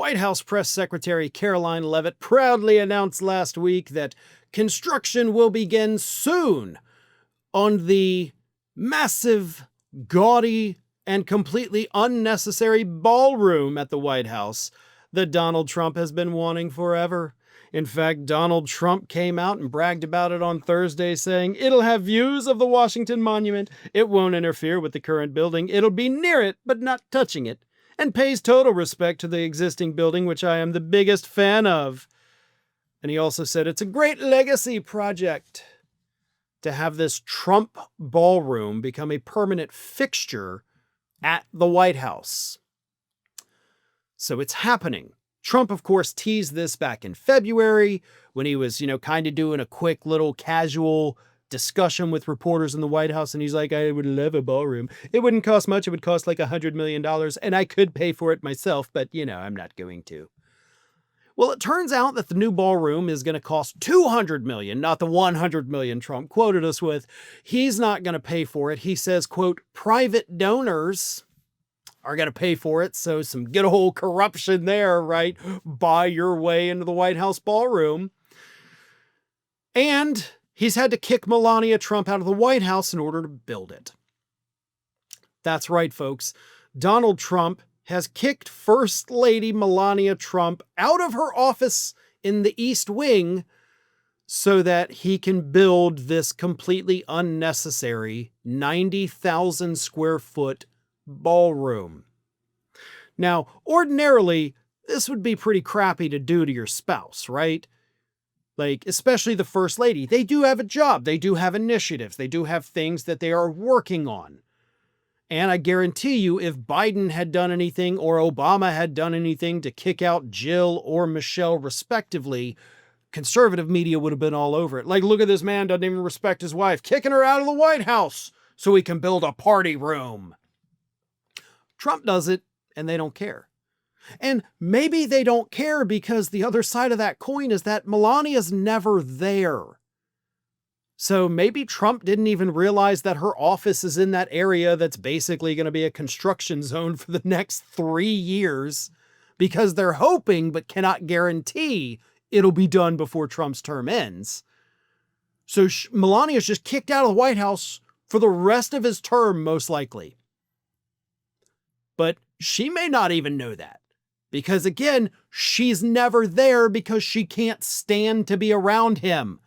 White House Press Secretary Caroline Leavitt proudly announced last week that construction will begin soon on the massive, gaudy, and completely unnecessary ballroom at the White House that Donald Trump has been wanting forever. In fact, Donald Trump came out and bragged about it on Thursday, saying, "It'll have views of the Washington Monument. It won't interfere with the current building. It'll be near it, but not touching it, and pays total respect to the existing building, which I am the biggest fan of." And he also said it's a great legacy project to have this Trump ballroom become a permanent fixture at the White House. So it's happening. Trump, of course, teased this back in February when he was, kind of doing a quick little casual discussion with reporters in the White House. And he's like, "I would love a ballroom. It wouldn't cost much. It would cost like $100 million. And I could pay for it myself, but, I'm not going to." Well, it turns out that the new ballroom is going to cost $200 million, not the $100 million Trump quoted us with. He's not going to pay for it. He says, quote, "private donors are going to pay for it." So some good old corruption there, right? Buy your way into the White House ballroom. And he's had to kick Melania Trump out of the White House in order to build it. That's right, folks. Donald Trump has kicked First Lady Melania Trump out of her office in the East Wing so that he can build this completely unnecessary 90,000 square foot ballroom. Now, ordinarily, this would be pretty crappy to do to your spouse, right? Like, especially the First Lady. They do have a job. They do have initiatives. They do have things that they are working on. And I guarantee you, if Biden had done anything or Obama had done anything to kick out Jill or Michelle respectively, conservative media would have been all over it. Like, look at this man, doesn't even respect his wife, kicking her out of the White House so he can build a party room. Trump does it, and they don't care. And maybe they don't care because the other side of that coin is that Melania's never there. So maybe Trump didn't even realize that her office is in that area that's basically going to be a construction zone for the next 3 years because they're hoping but cannot guarantee it'll be done before Trump's term ends. So Melania's just kicked out of the White House for the rest of his term, most likely. But she may not even know that because, again, she's never there because she can't stand to be around him.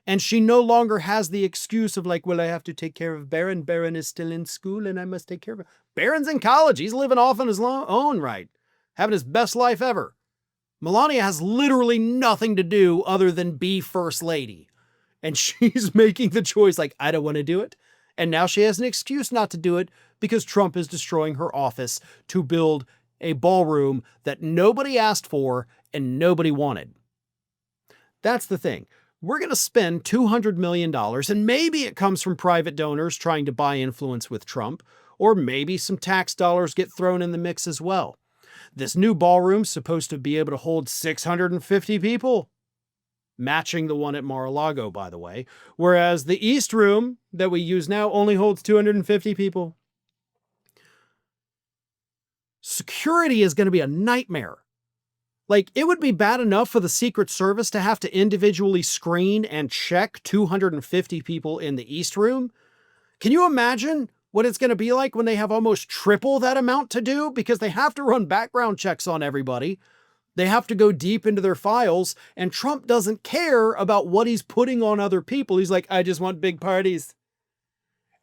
And she no longer has the excuse of like, well, I have to take care of Barron. Barron is still in school and I must take care of him. Barron's in college. He's living off on his own right, having his best life ever. Melania has literally nothing to do other than be First Lady. And she's making the choice like, I don't want to do it. And now she has an excuse not to do it because Trump is destroying her office to build a ballroom that nobody asked for and nobody wanted. That's the thing. We're going to spend $200 million, and maybe it comes from private donors trying to buy influence with Trump, or maybe some tax dollars get thrown in the mix as well. This new ballroom's supposed to be able to hold 650 people. Matching the one at Mar-a-Lago, by the way, whereas the East Room that we use now only holds 250 people. Security is going to be a nightmare. Like, it would be bad enough for the Secret Service to have to individually screen and check 250 people in the East Room. Can you imagine what it's going to be like when they have almost triple that amount to do? Because they have to run background checks on everybody. They have to go deep into their files, and Trump doesn't care about what he's putting on other people. He's like, I just want big parties.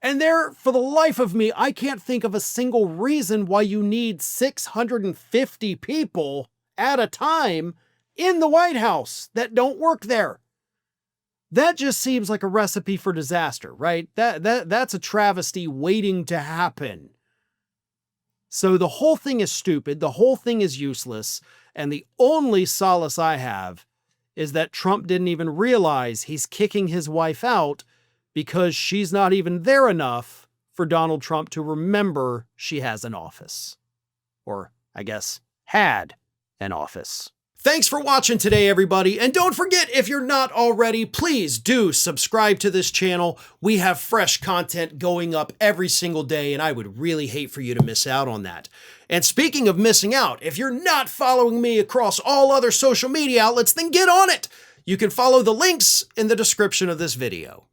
And there, for the life of me, I can't think of a single reason why you need 650 people at a time in the White House that don't work there. That just seems like a recipe for disaster, right? That's a travesty waiting to happen. So the whole thing is stupid. The whole thing is useless. And the only solace I have is that Trump didn't even realize he's kicking his wife out because she's not even there enough for Donald Trump to remember she has an office. Or, I guess, had an office. Thanks for watching today, everybody. And don't forget, if you're not already, please do subscribe to this channel. We have fresh content going up every single day, and I would really hate for you to miss out on that. And speaking of missing out, if you're not following me across all other social media outlets, then get on it. You can follow the links in the description of this video.